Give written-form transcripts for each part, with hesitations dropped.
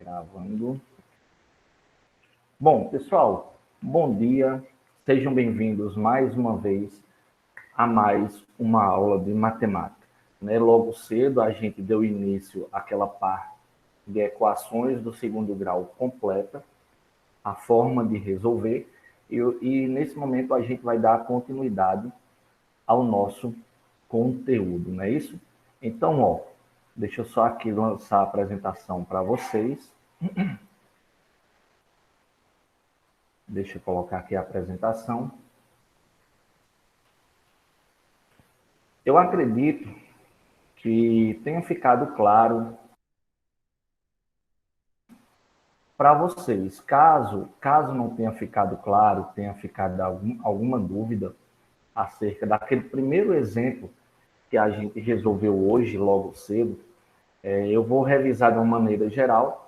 Gravando. Bom, pessoal, bom dia. Sejam bem-vindos mais uma vez a mais uma aula de matemática. Logo cedo a gente deu início àquela parte de equações do segundo grau completa, a forma de resolver, e nesse momento a gente vai dar continuidade ao nosso conteúdo, não é isso? Então, deixa eu só aqui lançar a apresentação para vocês. Deixa eu colocar aqui a apresentação. Eu acredito que tenha ficado claro para vocês. Caso não tenha ficado claro, tenha ficado alguma dúvida acerca daquele primeiro exemplo que a gente resolveu hoje, logo cedo, eu vou revisar de uma maneira geral,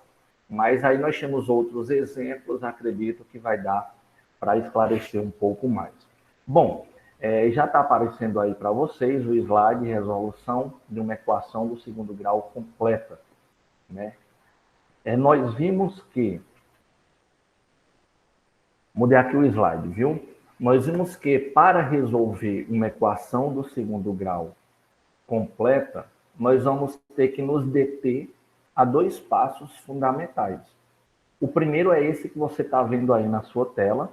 mas aí nós temos outros exemplos, acredito que vai dar para esclarecer um pouco mais. Bom, já está aparecendo aí para vocês o slide de resolução de uma equação do segundo grau completa, né? Nós vimos que... Mudei aqui o slide, viu? Nós vimos que para resolver uma equação do segundo grau completa, nós vamos ter que nos deter a dois passos fundamentais. O primeiro é esse que você está vendo aí na sua tela,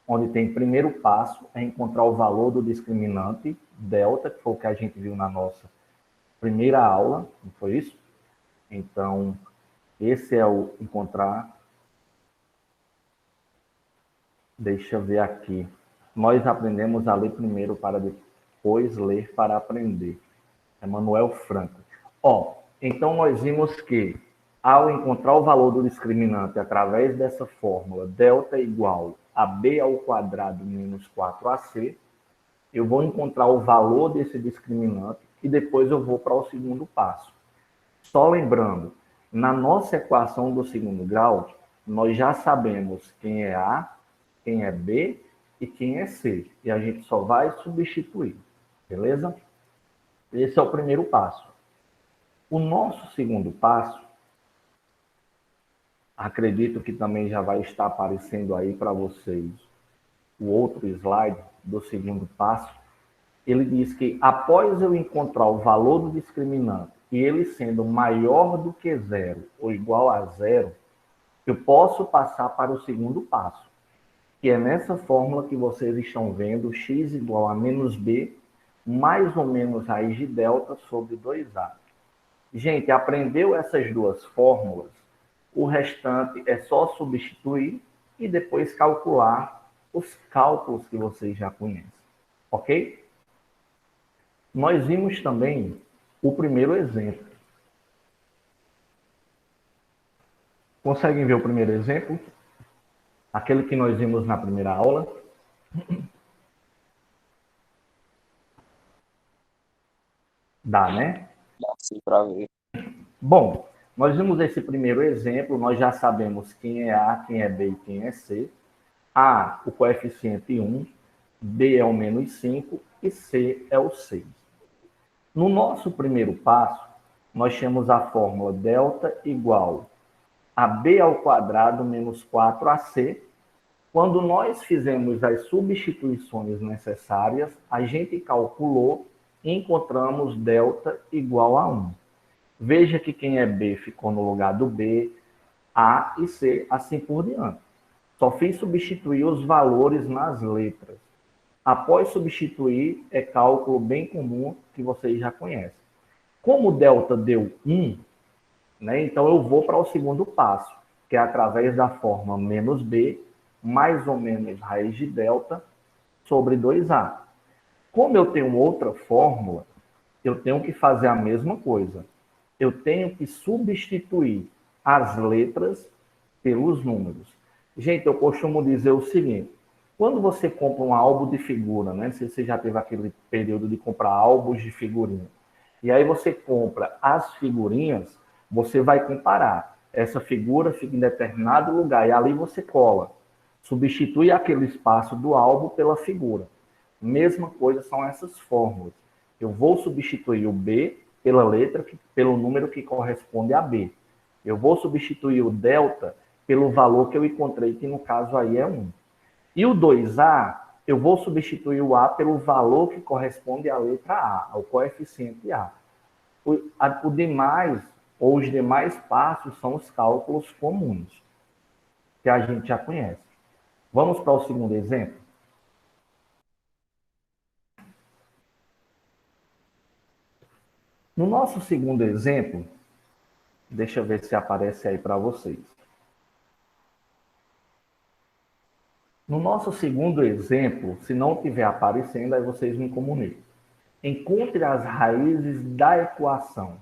onde tem primeiro passo, é encontrar o valor do discriminante, delta, que foi o que a gente viu na nossa primeira aula, não foi isso? Então, esse é o encontrar... Deixa eu ver aqui. Nós aprendemos a ler primeiro para depois ler para aprender. Manuel Franco. Então nós vimos que, ao encontrar o valor do discriminante através dessa fórmula, delta igual a b ao quadrado menos 4ac, eu vou encontrar o valor desse discriminante e depois eu vou para o segundo passo. Só lembrando, na nossa equação do segundo grau, nós já sabemos quem é A, quem é B e quem é C. E a gente só vai substituir, beleza? Esse é o primeiro passo. O nosso segundo passo, acredito que também já vai estar aparecendo aí para vocês o outro slide do segundo passo. Ele diz que após eu encontrar o valor do discriminante e ele sendo maior do que zero ou igual a zero, eu posso passar para o segundo passo, que é nessa fórmula que vocês estão vendo, x igual a menos b, mais ou menos raiz de delta sobre 2a. Gente, aprendeu essas duas fórmulas, o restante é só substituir e depois calcular os cálculos que vocês já conhecem, ok? Nós vimos também o primeiro exemplo. Conseguem ver o primeiro exemplo? Aquele que nós vimos na primeira aula? Dá, né? Dá sim para ver. Bom, nós vimos esse primeiro exemplo, nós já sabemos quem é A, quem é B e quem é C. A, o coeficiente 1, B é o menos 5 e C é o 6. No nosso primeiro passo, nós temos a fórmula delta igual a B ao quadrado menos 4AC. Quando nós fizemos as substituições necessárias, a gente calculou e encontramos delta igual a 1. Veja que quem é B ficou no lugar do B, A e C, assim por diante. Só fiz substituir os valores nas letras. Após substituir, é cálculo bem comum que vocês já conhecem. Como o delta deu 1, né, então eu vou para o segundo passo, que é através da fórmula menos B, mais ou menos raiz de delta, sobre 2A. Como eu tenho outra fórmula, eu tenho que fazer a mesma coisa. Eu tenho que substituir as letras pelos números. Gente, eu costumo dizer o seguinte, quando você compra um álbum de figura, né? Se você já teve aquele período de comprar álbuns de figurinha, e aí você compra as figurinhas, você vai comparar. Essa figura fica em determinado lugar, e ali você cola. Substitui aquele espaço do álbum pela figura. Mesma coisa são essas fórmulas. Eu vou substituir o B pela letra, pelo número que corresponde a B. Eu vou substituir o delta pelo valor que eu encontrei, que no caso aí é 1. E o 2A, eu vou substituir o A pelo valor que corresponde à letra A, ao coeficiente A. O demais, ou os demais passos, são os cálculos comuns, que a gente já conhece. Vamos para o segundo exemplo? No nosso segundo exemplo, deixa eu ver se aparece aí para vocês. No nosso segundo exemplo, se não estiver aparecendo, aí vocês me comunicam. Encontre as raízes da equação.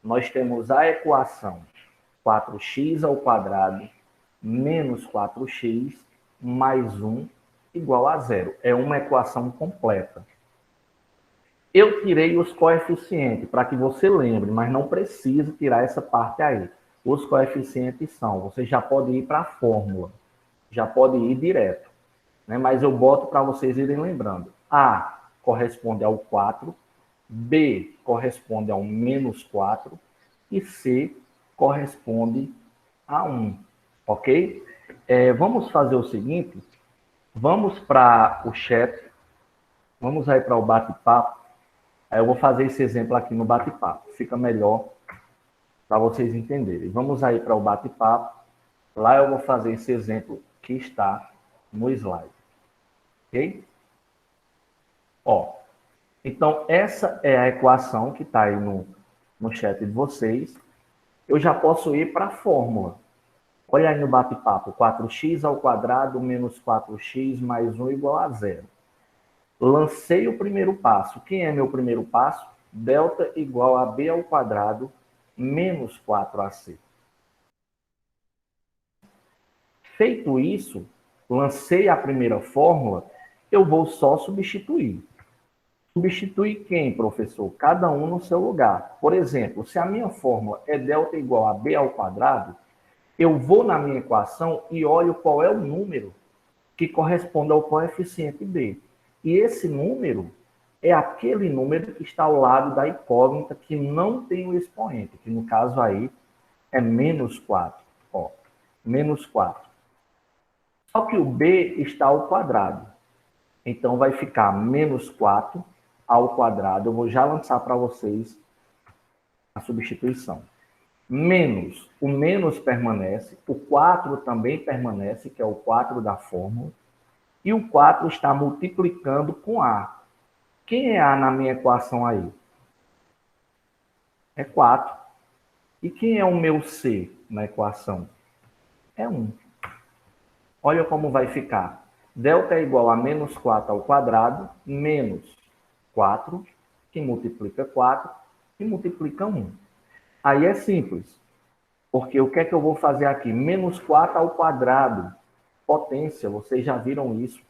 Nós temos a equação 4x ao quadrado menos 4x mais 1 igual a 0. É uma equação completa. Eu tirei os coeficientes para que você lembre, mas não precisa tirar essa parte aí. Os coeficientes são, você já pode ir para a fórmula, já pode ir direto, né? Mas eu boto para vocês irem lembrando. A corresponde ao 4, B corresponde ao menos 4 e C corresponde a 1, ok? Vamos fazer o seguinte, vamos para o chat, vamos aí para o bate-papo. Aí eu vou fazer esse exemplo aqui no bate-papo, fica melhor para vocês entenderem. Vamos aí para o bate-papo, lá eu vou fazer esse exemplo que está no slide, ok? Ó, então essa é a equação que está aí no chat de vocês. Eu já posso ir para a fórmula. Olha aí no bate-papo, 4x ao quadrado menos 4x mais 1 igual a 0. Lancei o primeiro passo. Quem é meu primeiro passo? Delta igual a b ao quadrado menos 4ac. Feito isso, lancei a primeira fórmula, eu vou só substituir. Substituir quem, professor? Cada um no seu lugar. Por exemplo, se a minha fórmula é delta igual a b ao quadrado, eu vou na minha equação e olho qual é o número que corresponde ao coeficiente b. E esse número é aquele número que está ao lado da incógnita que não tem o expoente, que no caso aí é menos 4. Ó, menos 4. Só que o b está ao quadrado. Então vai ficar menos 4 ao quadrado. Eu vou já lançar para vocês a substituição. Menos, o menos permanece, o 4 também permanece, que é o 4 da fórmula, e o 4 está multiplicando com A. Quem é A na minha equação aí? É 4. E quem é o meu C na equação? É 1. Olha como vai ficar. Delta é igual a menos 4 ao quadrado, menos 4, que multiplica 4, e multiplica 1. Aí é simples. Porque o que é que eu vou fazer aqui? Menos 4 ao quadrado. Potência, vocês já viram isso.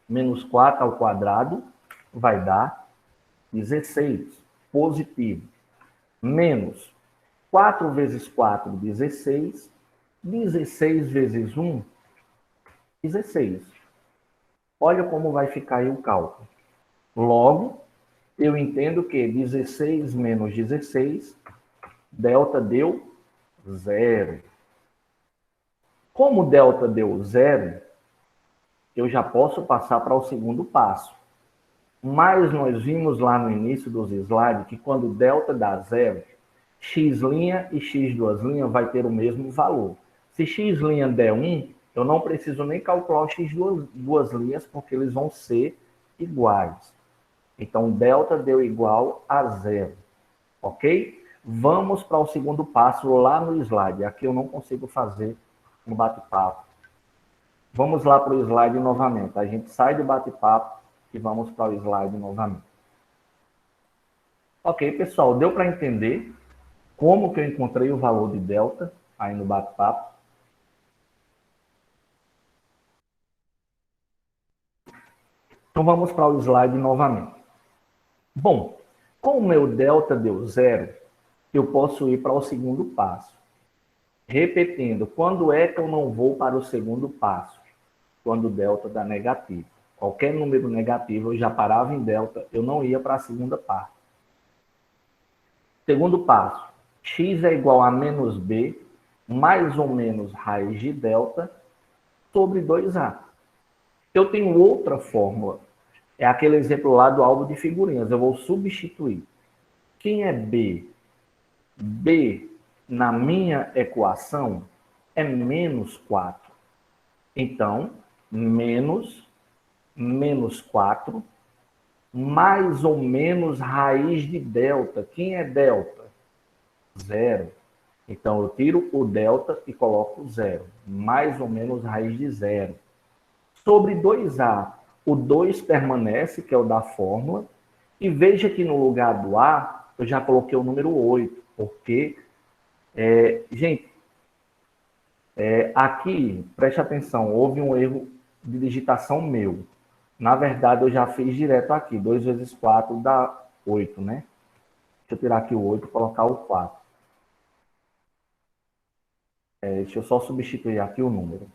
Menos 4 ao quadrado vai dar 16. Positivo. Menos 4 vezes 4, 16. 16 vezes 1, 16. Olha como vai ficar aí o cálculo. Logo, eu entendo que 16 menos 16, delta deu 0. Como delta deu 0, eu já posso passar para o segundo passo. Mas nós vimos lá no início dos slides que quando delta dá 0, x' e x2' vai ter o mesmo valor. Se x' der 1, eu não preciso nem calcular o x duas linhas, porque eles vão ser iguais. Então, delta deu igual a 0. Ok? Vamos para o segundo passo lá no slide. Aqui eu não consigo fazer no bate-papo. Vamos lá para o slide novamente. A gente sai do bate-papo e vamos para o slide novamente. Ok, pessoal, deu para entender como que eu encontrei o valor de delta aí no bate-papo? Então vamos para o slide novamente. Bom, como o meu delta deu 0, eu posso ir para o segundo passo. Repetindo, quando é que eu não vou para o segundo passo? Quando o delta dá negativo. Qualquer número negativo, eu já parava em delta, eu não ia para a segunda parte. Segundo passo, x é igual a menos b, mais ou menos raiz de delta, sobre 2a. Eu tenho outra fórmula. É aquele exemplo lá do álbum de figurinhas. Eu vou substituir. Quem é b? B, na minha equação, é menos 4. Então, menos 4, mais ou menos raiz de delta. Quem é delta? Zero. Então, eu tiro o delta e coloco zero. Mais ou menos raiz de zero. Sobre 2A, o 2 permanece, que é o da fórmula. E veja que no lugar do A, eu já coloquei o número 8, porque, gente, aqui, preste atenção, houve um erro de digitação meu. Na verdade, eu já fiz direto aqui. 2 vezes 4 dá 8, né? Deixa eu tirar aqui o 8 e colocar o 4. Deixa eu só substituir aqui o número.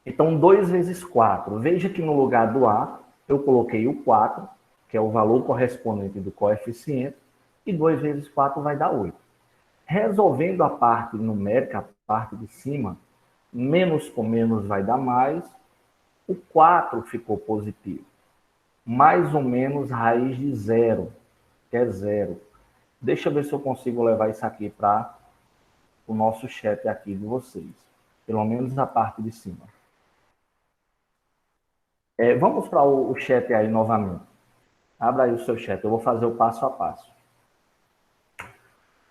Então, 2 vezes 4. Veja que no lugar do A, eu coloquei o 4, que é o valor correspondente do coeficiente, e 2 vezes 4 vai dar 8. Resolvendo a parte numérica, a parte de cima, menos com menos vai dar mais, o 4 ficou positivo. Mais ou menos raiz de zero, que é zero. Deixa eu ver se eu consigo levar isso aqui para o nosso chat aqui de vocês. Pelo menos a parte de cima. Vamos para o chat aí novamente. Abra aí o seu chat, eu vou fazer o passo a passo.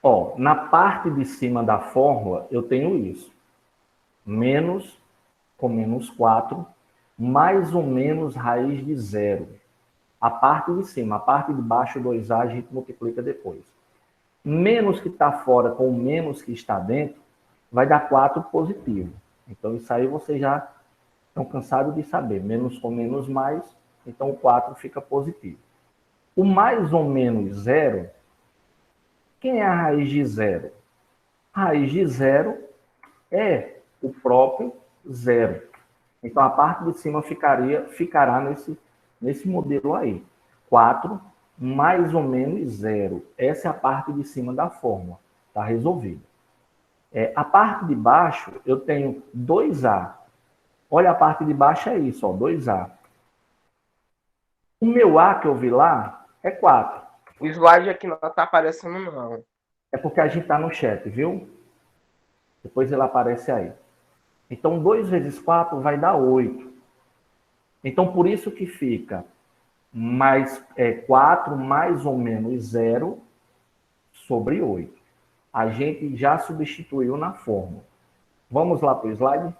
Ó, na parte de cima da fórmula, eu tenho isso. Menos com menos 4, mais ou menos raiz de zero. A parte de cima, a parte de baixo, 2A, a gente multiplica depois. Menos que está fora com menos que está dentro, vai dar 4 positivo. Então, isso aí vocês já estão cansados de saber. Menos com menos mais, então o 4 fica positivo. O mais ou menos zero, quem é a raiz de zero? A raiz de zero é o próprio zero. Então, a parte de cima ficará nesse modelo aí. 4 mais ou menos zero. Essa é a parte de cima da fórmula. Está resolvida. A parte de baixo, eu tenho 2A. Olha, a parte de baixo é isso, ó, 2A. O meu A que eu vi lá é 4. O slide aqui não está aparecendo, não. É porque a gente está no chat, viu? Depois ele aparece aí. Então, 2 vezes 4 vai dar 8. Então, por isso que fica 4 mais ou menos zero sobre 8. A gente já substituiu na fórmula. Vamos lá para o slide?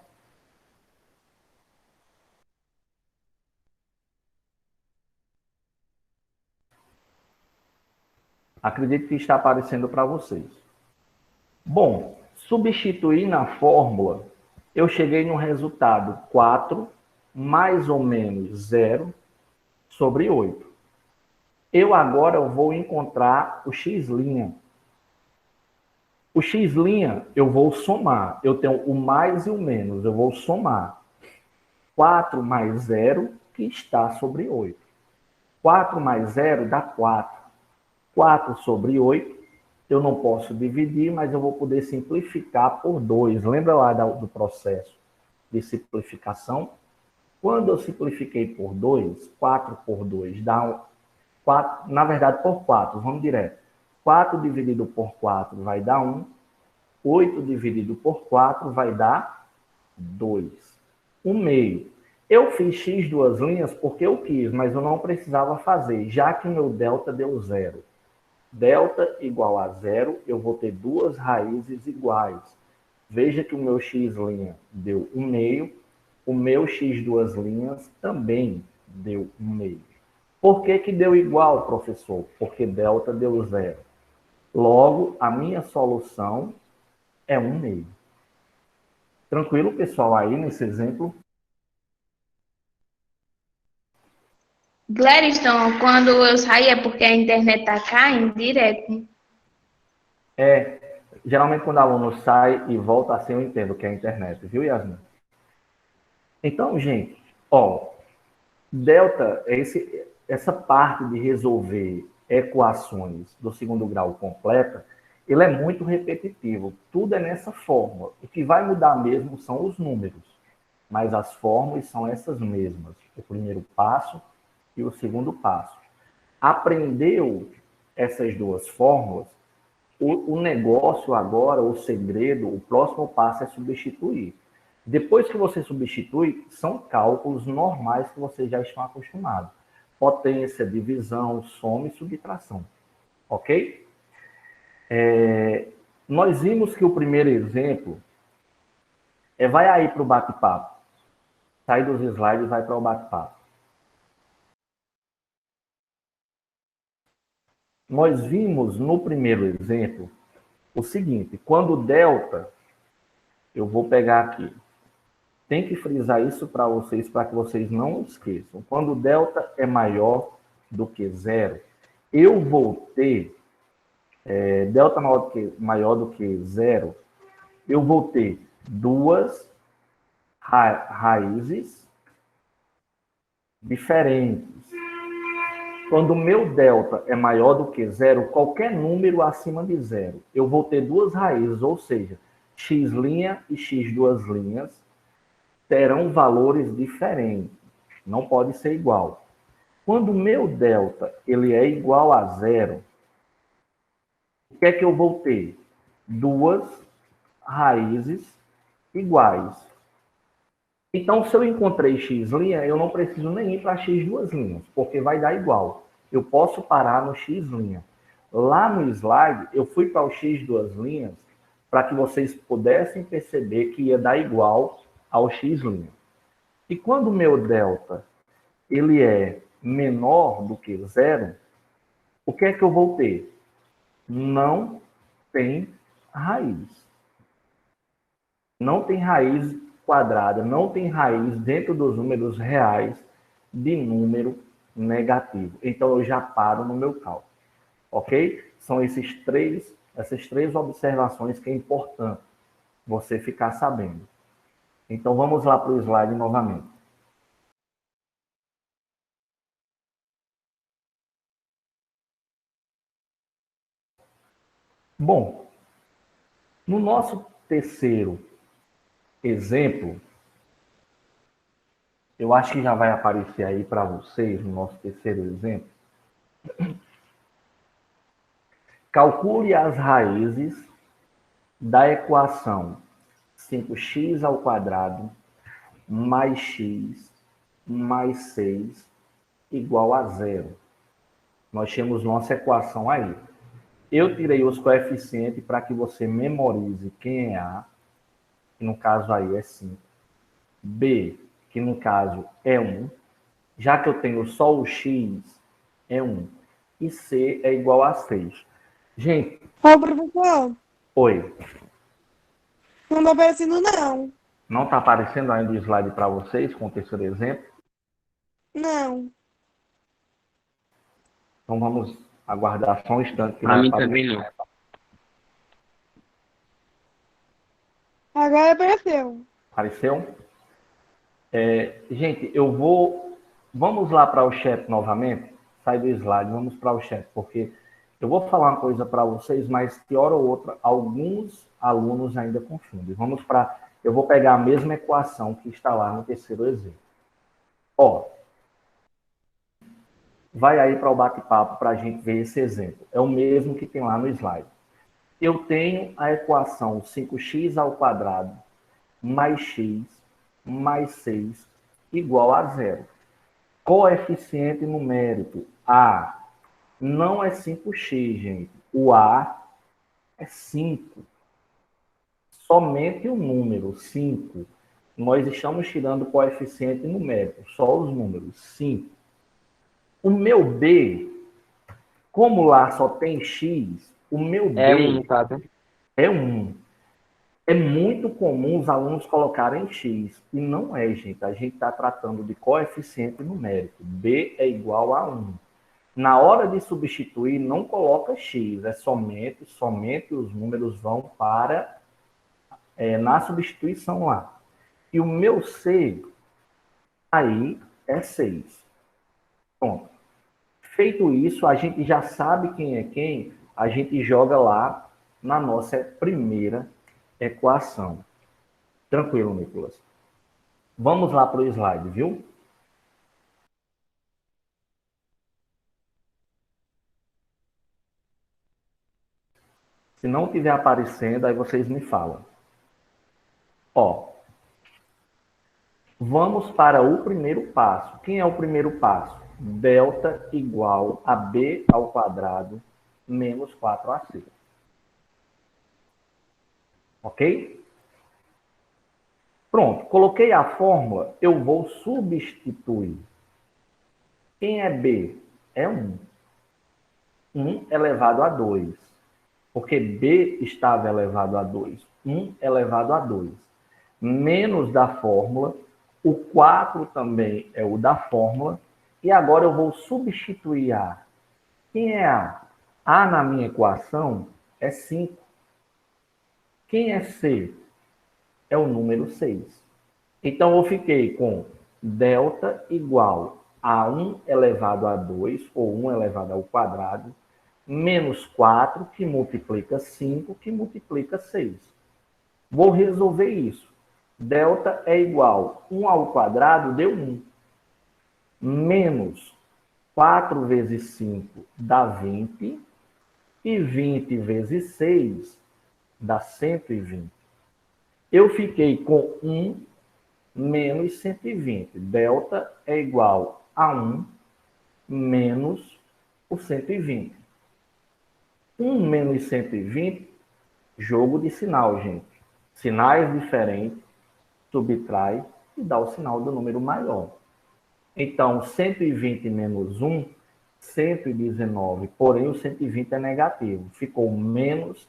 Acredito que está aparecendo para vocês. Bom, substituir na fórmula, eu cheguei no resultado 4 mais ou menos zero sobre 8. Eu agora vou encontrar o x'. O x' eu vou somar. Eu tenho o mais e o menos. Eu vou somar. 4 mais 0, que está sobre 8. 4 mais 0 dá 4. 4 sobre 8, eu não posso dividir, mas eu vou poder simplificar por 2. Lembra lá do processo de simplificação? Quando eu simplifiquei por 2, 4 por 2 dá 4, na verdade por 4, vamos direto. 4 dividido por 4 vai dar 1. 8 dividido por 4 vai dar 2. 1/2. Eu fiz x duas linhas porque eu quis, mas eu não precisava fazer, já que meu delta deu 0. Delta igual a 0, eu vou ter duas raízes iguais. Veja que o meu x' deu 1/2, o meu x duas linhas também deu 1/2. Por que que deu igual, professor? Porque delta deu 0. Logo, a minha solução é 1/2. Tranquilo, pessoal, aí nesse exemplo? Gladstone, quando eu saí é porque a internet tá caindo direto. Geralmente quando o aluno sai e volta assim, eu entendo que é a internet, viu, Yasmin? Então, gente, ó, delta é essa parte de resolver equações do segundo grau completa, ele é muito repetitivo. Tudo é nessa fórmula. O que vai mudar mesmo são os números, mas as fórmulas são essas mesmas. O primeiro passo e o segundo passo. Aprendeu essas duas fórmulas, o negócio agora, o segredo, o próximo passo é substituir. Depois que você substitui, são cálculos normais que vocês já estão acostumados. Potência, divisão, soma e subtração. Ok? Nós vimos que o primeiro exemplo vai aí para o bate-papo. Sai dos slides e vai para o bate-papo. Nós vimos no primeiro exemplo o seguinte, quando delta, eu vou pegar aqui, tem que frisar isso para que vocês não esqueçam. Quando delta é maior do que zero, eu vou ter, delta maior do que zero, eu vou ter duas raízes diferentes. Quando o meu delta é maior do que zero, qualquer número acima de zero, eu vou ter duas raízes, ou seja, x' e x2' terão valores diferentes. Não pode ser igual. Quando o meu delta ele é igual a zero, o que é que eu vou ter? Duas raízes iguais. Então, se eu encontrei x', eu não preciso nem ir para x2', porque vai dar igual. Eu posso parar no x'. Lá no slide, eu fui para o x2' para que vocês pudessem perceber que ia dar igual ao x'. E quando o meu delta ele é menor do que zero, o que é que eu vou ter? Não tem raiz. Não tem raiz quadrada, não tem raiz dentro dos números reais de número negativo. Então, eu já paro no meu cálculo. Ok? São essas três observações que é importante você ficar sabendo. Então, vamos lá para o slide novamente. Bom, no nosso terceiro exemplo, eu acho que já vai aparecer aí para vocês, no nosso terceiro exemplo. Calcule as raízes da equação 5x² mais x mais 6 igual a zero. Nós temos nossa equação aí. Eu tirei os coeficientes para que você memorize quem é A, que no caso aí é 5. B, que no caso é 1. Já que eu tenho só o X, é 1. E C é igual a 6. Gente... Ô, professor. Oi. Não tá aparecendo, não. Não está aparecendo ainda o slide para vocês, com o terceiro exemplo? Não. Então vamos aguardar só um instante. Para mim também não. Agora apareceu. Apareceu? Gente, vamos lá para o chat novamente. Sai do slide, vamos para o chat, porque eu vou falar uma coisa para vocês, mas que hora ou outra, alguns alunos ainda confundem. Eu vou pegar a mesma equação que está lá no terceiro exemplo. Ó, vai aí para o bate-papo para a gente ver esse exemplo. É o mesmo que tem lá no slide. Eu tenho a equação 5x² mais x mais 6 igual a zero. Coeficiente numérico A não é 5x, gente. O A é 5. Somente o número 5. Nós estamos tirando o coeficiente numérico, só os números 5. O meu B, como lá só tem x, o meu B É 1, tá? é 1. É muito comum os alunos colocarem x, e não é, gente. A gente está tratando de coeficiente numérico. B é igual a 1. Na hora de substituir, não coloca x, é somente os números vão para na substituição lá. E o meu C aí é 6. Pronto. Feito isso, a gente já sabe quem é quem, a gente joga lá na nossa primeira equação. Tranquilo, Nicolas? Vamos lá para o slide, viu? Se não estiver aparecendo, aí vocês me falam. Ó, vamos para o primeiro passo. Quem é o primeiro passo? Delta igual a b ao quadrado menos 4ac. Ok? Pronto, coloquei a fórmula, eu vou substituir. Quem é b? É 1. 1 elevado a 2. Porque b estava elevado a 2. 1 elevado a 2. Menos da fórmula. O 4 também é o da fórmula. E agora eu vou substituir A. Quem é A? A na minha equação é 5. Quem é C? É o número 6. Então eu fiquei com delta igual a 1 elevado a 2, ou 1 elevado ao quadrado, menos 4, que multiplica 5, que multiplica 6. Vou resolver isso. Delta é igual a 1 ao quadrado, deu 1. Menos 4 vezes 5 dá 20. E 20 vezes 6 dá 120. Eu fiquei com 1 menos 120. Delta é igual a 1 menos o 120. 1 menos 120, jogo de sinal, gente. Sinais diferentes, subtrai e dá o sinal do número maior. Então, 120 menos 1, 119. Porém, o 120 é negativo. Ficou menos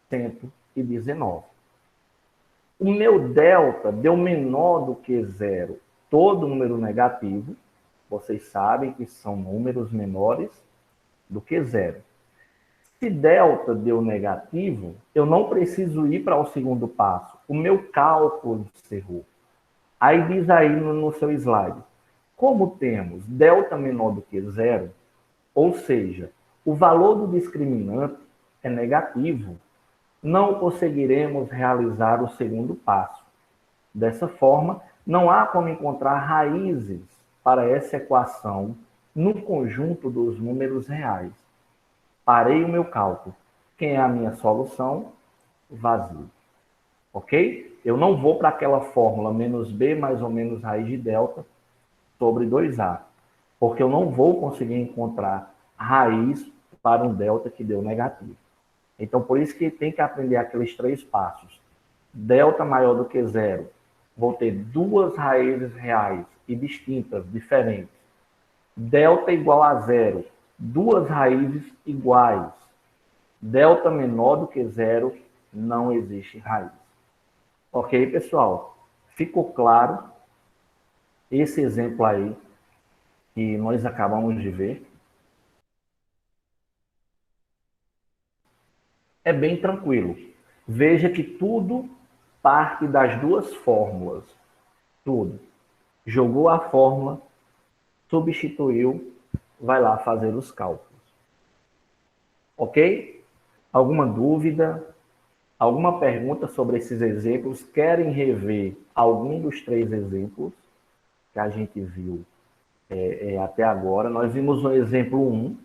119. O meu delta deu menor do que zero. Todo número negativo, vocês sabem que são números menores do que zero. Se delta deu negativo, eu não preciso ir para o segundo passo. O meu cálculo encerrou. Aí diz aí no seu slide. Como temos delta menor do que zero, ou seja, o valor do discriminante é negativo, não conseguiremos realizar o segundo passo. Dessa forma, não há como encontrar raízes para essa equação no conjunto dos números reais. Parei o meu cálculo. Quem é a minha solução? Vazio. Ok? Eu não vou para aquela fórmula menos b mais ou menos raiz de delta sobre 2a, porque eu não vou conseguir encontrar raiz para um delta que deu negativo. Então, por isso que tem que aprender aqueles 3 passos. Delta maior do que zero, vou ter 2 raízes reais e distintas, diferentes. Delta igual a zero, 2 raízes iguais. Delta menor do que zero, não existe raiz. Ok, pessoal? Ficou claro esse exemplo aí que nós acabamos de ver? É bem tranquilo. Veja que tudo parte das 2 fórmulas. Tudo. Jogou a fórmula, substituiu, vai lá fazer os cálculos. Ok? Alguma dúvida? Alguma pergunta sobre esses exemplos? Querem rever algum dos 3 exemplos que a gente viu até agora? Nós vimos o exemplo 1,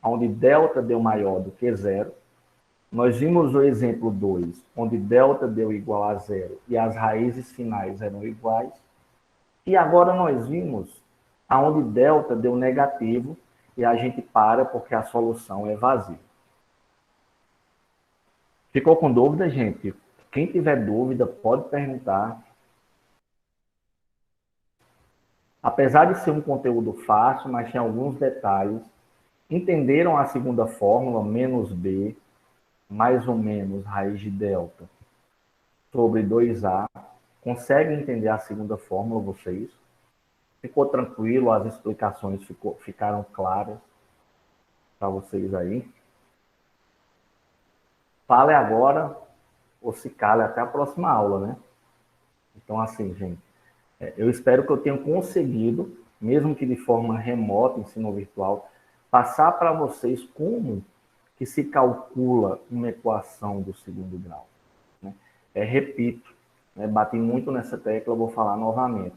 onde delta deu maior do que zero. Nós vimos o exemplo 2, onde delta deu igual a zero e as raízes finais eram iguais. E agora nós vimos aonde delta deu negativo e a gente para porque a solução é vazia. Ficou com dúvida, gente? Quem tiver dúvida pode perguntar. Apesar de ser um conteúdo fácil, mas tem alguns detalhes. Entenderam a segunda fórmula, menos b, mais ou menos raiz de delta sobre 2a. Conseguem entender a segunda fórmula, vocês? Ficou tranquilo? As explicações ficaram claras para vocês aí? Fale agora ou se cale até a próxima aula, né? Então, assim, gente, eu espero que eu tenha conseguido, mesmo que de forma remota, ensino virtual, passar para vocês como que se calcula uma equação do segundo grau. Né? Repito, né, bati muito nessa tecla, vou falar novamente.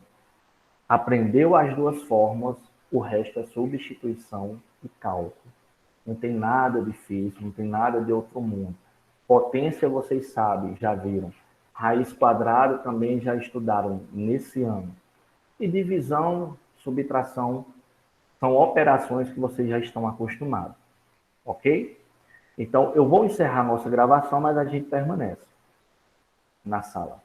Aprendeu as duas fórmulas, o resto é substituição e cálculo. Não tem nada difícil, não tem nada de outro mundo. Potência vocês sabem, já viram. Raiz quadrada também já estudaram nesse ano. E divisão, subtração, são operações que vocês já estão acostumados. Ok? Então, eu vou encerrar nossa gravação, mas a gente permanece na sala.